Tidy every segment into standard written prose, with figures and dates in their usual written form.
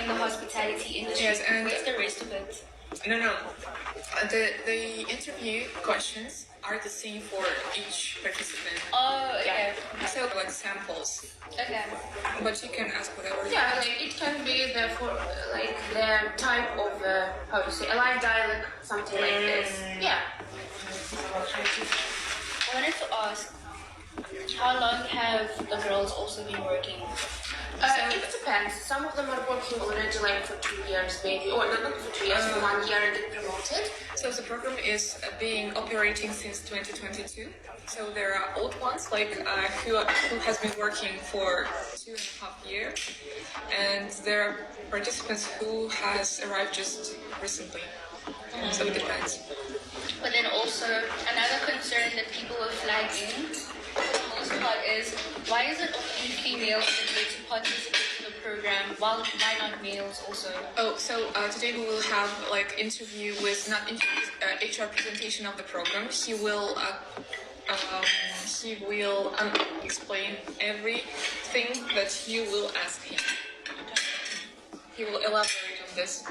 in the hospitality industry. Yes, and what's the rest of it? No. The interview questions are the same for each participant. Oh, okay. So like samples. Okay. But you can ask whatever. Yeah, like it can be the type of how to say a live dialogue, something like this. Yeah. I wanted to ask, how long have the girls also been working? It depends. Some of them are working already like for 2 years, maybe, or not for 2 years, for 1 year and get promoted. So the program is being operating since 2022. So there are old ones like who has been working for 2.5 years, and there are participants who has arrived just recently. So it depends. But then also another concern that people are flagging for the most part is, why is it only females that get to participate in the program? Why not males also? Oh, so today we will have like interview with HR presentation of the program. He will explain everything that you will ask him. He will elaborate on this.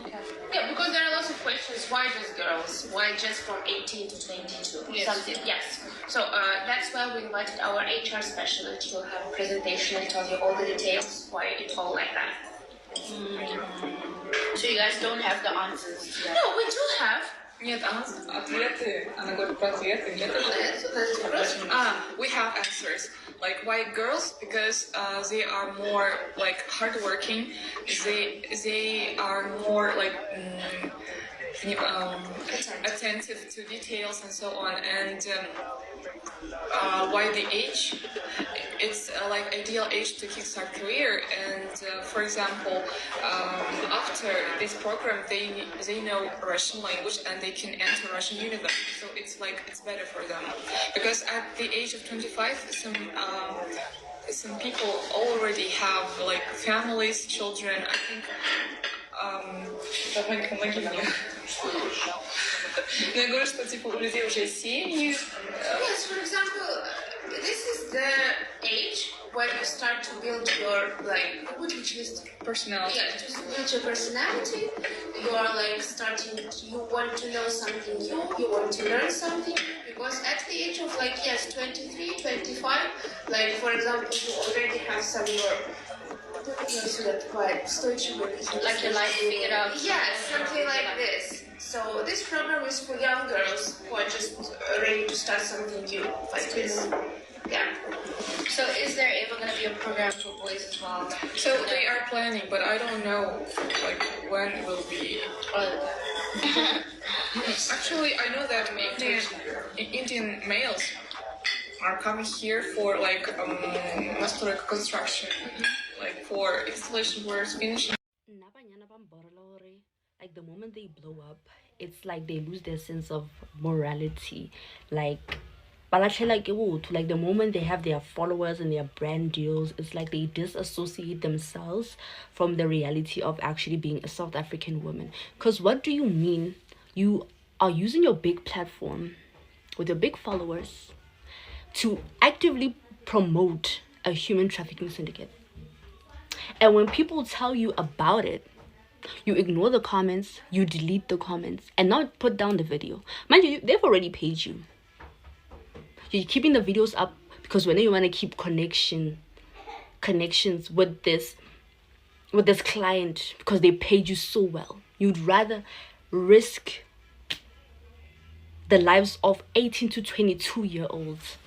Okay. Yeah, because there are lots of questions. Why just girls? Why just from 18 to 22? Yes. Something. Yes. So that's why we invited our HR specialist. She will have a presentation and tell you all the details. Why it all like that. So you guys don't have the answers yet? No, we do have. Нет, ответы. Она говорит про ответы. We have answers. Like why girls? Because they are more like hardworking. They are more like attentive to details and so on. And why the age? It's like ideal age to kickstart career. And for example, after this program, they know Russian language and they can enter Russian university. So it's better for them, because at the age of 25, some people already have like families, children. I think. Помоги мне. Но я говорю, что типа у людей уже семьи. Yes, for example, this is the age when you start to build your Personality. Yeah, to build your personality. You are like you want to know something new, you want to learn something. Because at the age of 23, 25, like for example, you already have some like your life figured out. Yes, something like this. So this program is for young girls who are just ready to start something new like this. Yeah. So is there ever going to be a program for boys as well? So they are planning, but I don't know like when it will be. Actually, I know that Indian males are coming here for like construction, like for installation works, finishing. Like the moment they blow up, it's like they lose their sense of morality. Like the moment they have their followers and their brand deals, it's like they disassociate themselves from the reality of actually being a South African woman. Because what do you mean you are using your big platform with your big followers to actively promote a human trafficking syndicate, and when people tell you about it, you ignore the comments, you delete the comments, and not put down the video? Mind you, they've already paid you. You're keeping the videos up because when you want to keep connections with this client because they paid you so well. You'd rather risk the lives of 18 to 22-year-olds.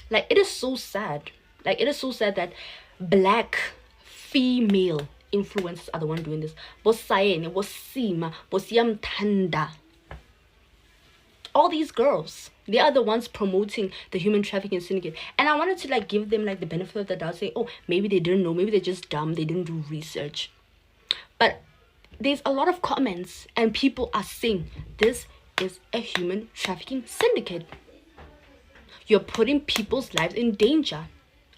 Like, it is so sad. Like, it is so sad that black female influencers are the one doing this. Boss Cyan, boss Seemah, boss Tanda. All these girls, they are the ones promoting the human trafficking syndicate. And I wanted to give them the benefit of the doubt, say, oh, maybe they didn't know, maybe they're just dumb, they didn't do research. But there's a lot of comments and people are saying this is a human trafficking syndicate. You're putting people's lives in danger.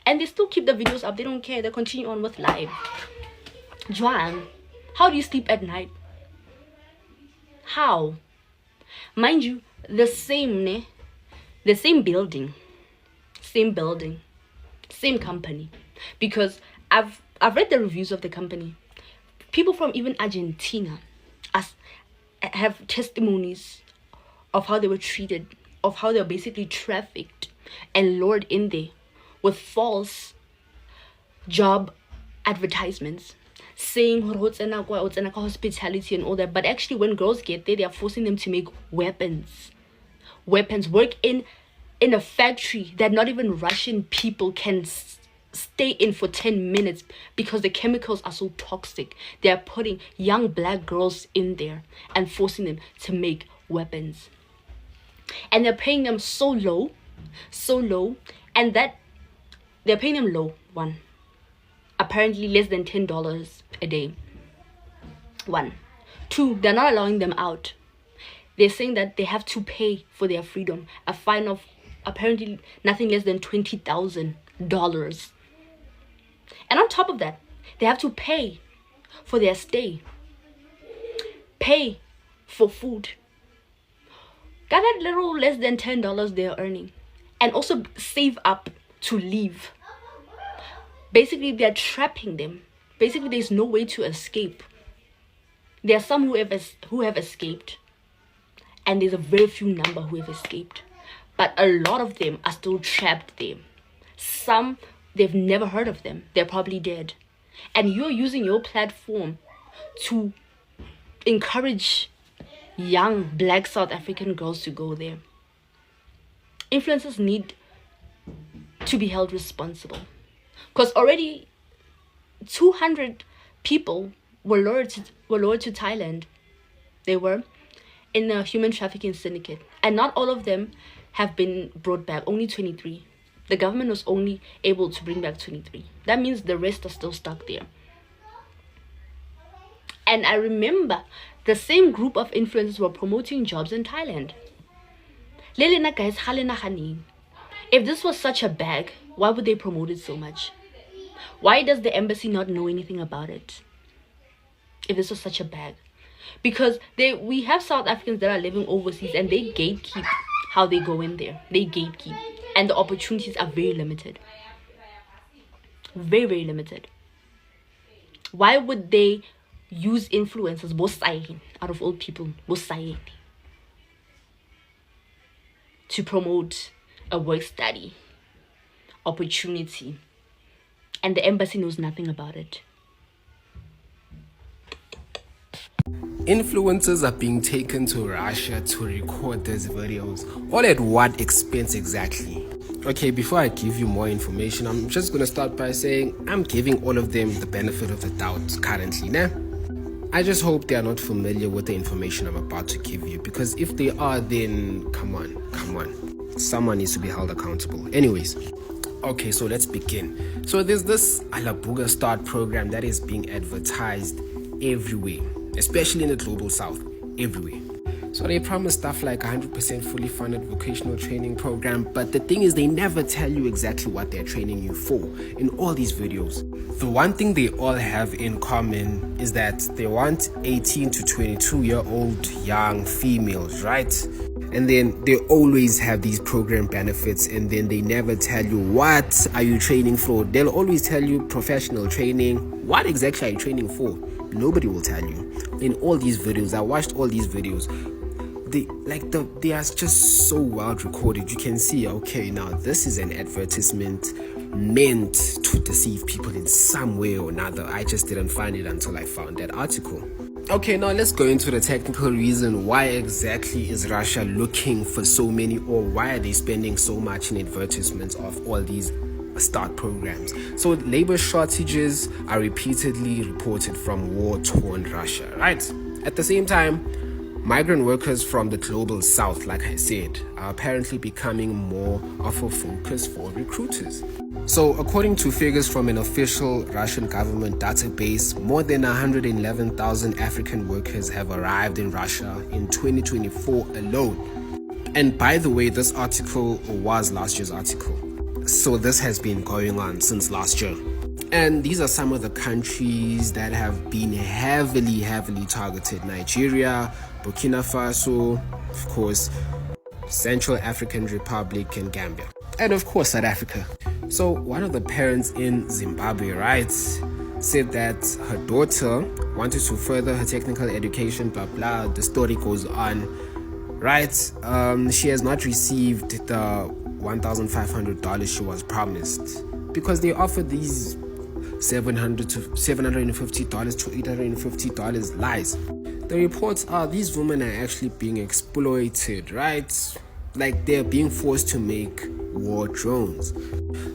And they still keep the videos up, they don't care, they continue on with life. Joanne, how do you sleep at night? How? Mind you, the same building, same company. Because I've I've read the reviews of the company. People from even Argentina have testimonies of how they were treated, of how they were basically trafficked and lured in there with false job advertisements saying hospitality and all that. But actually, when girls get there, they are forcing them to make weapons, work in a factory that not even Russian people can stay in for 10 minutes because the chemicals are so toxic. They are putting young black girls in there and forcing them to make weapons, and they're paying them so low, and that they're paying them low. One, apparently less than $10 a day. One, two, they're not allowing them out. They're saying that they have to pay for their freedom a fine of apparently nothing less than $20,000. And on top of that, they have to pay for their stay, pay for food. Got that little less than $10 they're earning, and also save up to leave. Basically, they're trapping them. Basically, there's no way to escape. There are some who have escaped, and there's a very few number who have escaped. But a lot of them are still trapped there. Some, they've never heard of them. They're probably dead. And you're using your platform to encourage young black South African girls to go there. Influencers need to be held responsible. Because already 200 people were lured to Thailand. They were in a human trafficking syndicate. And not all of them have been brought back. Only 23. The government was only able to bring back 23. That means the rest are still stuck there. And I remember the same group of influencers were promoting jobs in Thailand. Lelena guys, if this was such a bag, why would they promote it so much? Why does the embassy not know anything about it? If this was such a bag. Because we have South Africans that are living overseas and they gatekeep how they go in there. They gatekeep. And the opportunities are very limited. Very, very limited. Why would they use influencers, out of all people, to promote a work study opportunity, and the embassy knows nothing about it? Influencers are being taken to Russia to record these videos. All at what expense exactly? Okay, before I give you more information, I'm just going to start by saying I'm giving all of them the benefit of the doubt currently, nah? I just hope they are not familiar with the information I'm about to give you, because if they are, then come on. Someone needs to be held accountable. Anyways, okay, so let's begin. So there's this Alabuga Start program that is being advertised everywhere, especially in the global south, everywhere. So they promise stuff like 100% fully funded vocational training program, but the thing is they never tell you exactly what they're training you for in all these videos. The one thing they all have in common is that they want 18 to 22-year-old young females, right? And then they always have these program benefits, and then they never tell you what are you training for. They'll always tell you professional training. What exactly are you training for? Nobody will tell you. In all these videos, I watched all these videos. They are just so well recorded. You can see, okay, now this is an advertisement meant to deceive people in some way or another. I just didn't find it until I found that article. Okay, now let's go into the technical reason. Why exactly is Russia looking for so many, or why are they spending so much in advertisements of all these start programs? So labor shortages are repeatedly reported from war-torn Russia, right? At the same time, migrant workers from the global south, like I said, are apparently becoming more of a focus for recruiters. So according to figures from an official Russian government database, more than 111,000 African workers have arrived in Russia in 2024 alone. And by the way, this article was last year's article. So this has been going on since last year. And these are some of the countries that have been heavily targeted. Nigeria, Burkina Faso, of course, Central African Republic and Gambia. And of course, South Africa. So one of the parents in Zimbabwe writes, said that her daughter wanted to further her technical education, blah blah. The story goes on, right? She has not received the $1,500 she was promised because they offered these $700 to $750 to $850 lies. The reports are these women are actually being exploited, right? Like they're being forced to make war drones.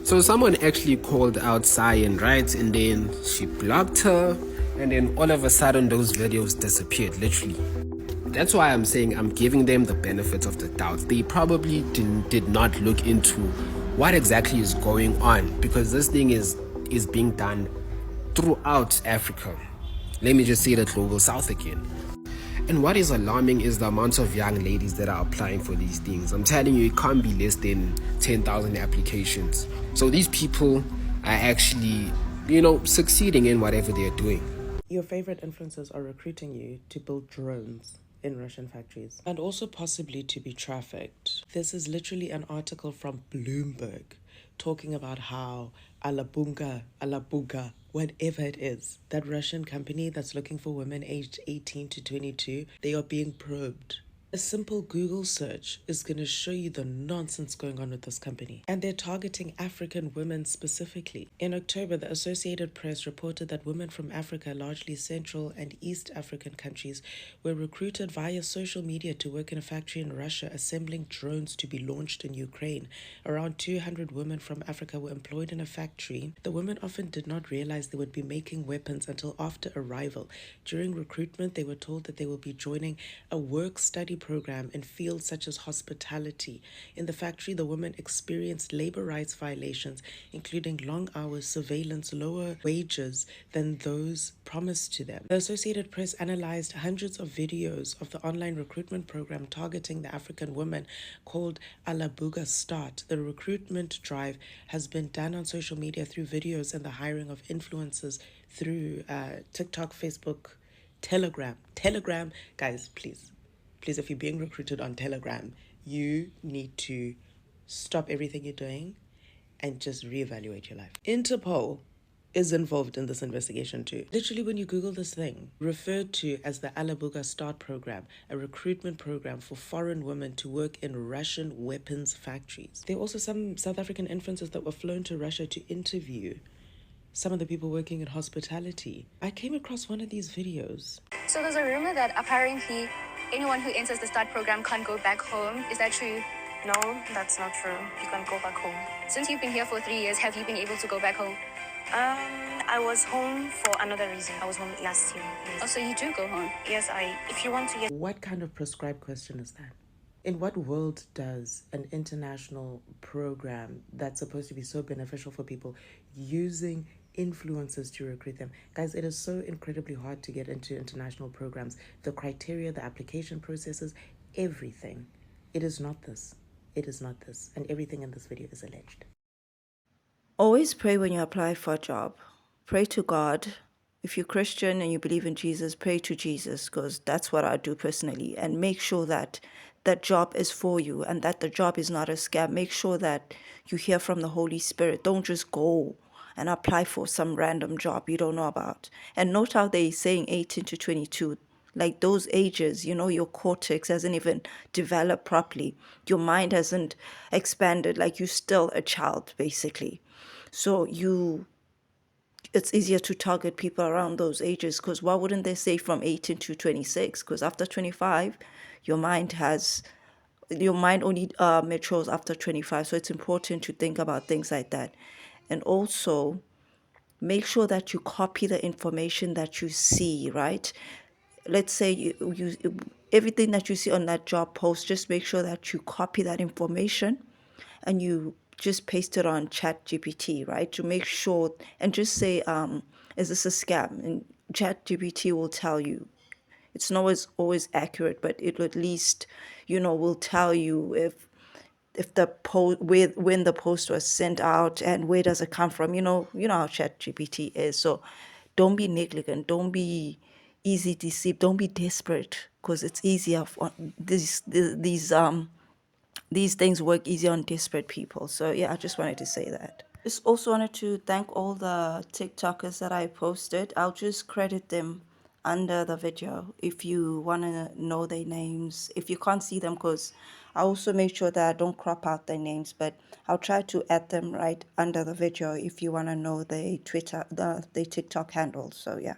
So someone actually called out Cyan, right? And then she blocked her, and then all of a sudden those videos disappeared, literally. That's why I'm saying I'm giving them the benefit of the doubt. They probably did not look into what exactly is going on, because this thing is being done throughout Africa. Let me just say the global south again. And what is alarming is the amount of young ladies that are applying for these things. I'm telling you, it can't be less than 10,000 applications. So these people are actually, succeeding in whatever they're doing. Your favorite influencers are recruiting you to build drones in Russian factories and also possibly to be trafficked. This is literally an article from Bloomberg talking about how Alabuga, whatever it is, that Russian company that's looking for women aged 18 to 22, they are being probed. A simple Google search is going to show you the nonsense going on with this company. And they're targeting African women specifically. In October, the Associated Press reported that women from Africa, largely Central and East African countries, were recruited via social media to work in a factory in Russia assembling drones to be launched in Ukraine. Around 200 women from Africa were employed in a factory. The women often did not realize they would be making weapons until after arrival. During recruitment, they were told that they will be joining a work-study program in fields such as hospitality. In the factory, the women experienced labor rights violations, including long hours, surveillance, lower wages than those promised to them. The Associated Press analyzed hundreds of videos of the online recruitment program targeting the African women called Alabuga Start. The recruitment drive has been done on social media through videos and the hiring of influencers through TikTok, Facebook, Telegram. Guys, please, if you're being recruited on Telegram, you need to stop everything you're doing and just reevaluate your life. Interpol is involved in this investigation too. Literally, when you Google this thing, referred to as the Alabuga Start program, a recruitment program for foreign women to work in Russian weapons factories. There are also some South African influencers that were flown to Russia to interview some of the people working in hospitality. I came across one of these videos. So there's a rumor that apparently anyone who enters the START program can't go back home. Is that true? No, that's not true. You can go back home. Since you've been here for 3 years, have you been able to go back home? I was home for another reason. I was home last year. Yes. Oh, so you do go home? Yes, if you want to get... What kind of prescribed question is that? In what world does an international program that's supposed to be so beneficial for people using influencers to recruit them? Guys, it is so incredibly hard to get into international programs. The criteria, the application processes, everything. It is not this. It is not this. And everything in this video is alleged. Always pray when you apply for a job. Pray to God. If you're Christian and you believe in Jesus, pray to Jesus, because that's what I do personally. And make sure that that job is for you and that the job is not a scam. Make sure that you hear from the Holy Spirit. Don't just go and apply for some random job you don't know about. And note how they're saying 18 to 22. Like those ages, your cortex hasn't even developed properly. Your mind hasn't expanded. Like you're still a child, basically. So it's easier to target people around those ages, because why wouldn't they say from 18 to 26? Because after 25, your mind only matures after 25. So it's important to think about things like that. And also make sure that you copy the information that you see, right? Let's say you everything that you see on that job post, just make sure that you copy that information and you just paste it on ChatGPT, right? To make sure, and just say, is this a scam? And ChatGPT will tell you. It's not always accurate, but it at least, will tell you if the post, when the post was sent out and where does it come from. You know how ChatGPT is. So don't be negligent. Don't be easy deceived. Don't be desperate, because it's easier for these things work easier on desperate people. So yeah, I just wanted to say that. Just also wanted to thank all the TikTokers that I posted. I'll just credit them under the video if you want to know their names. If you can't see them, because I also make sure that I don't crop out their names, but I'll try to add them right under the video if you want to know their Twitter, the TikTok handles. So yeah.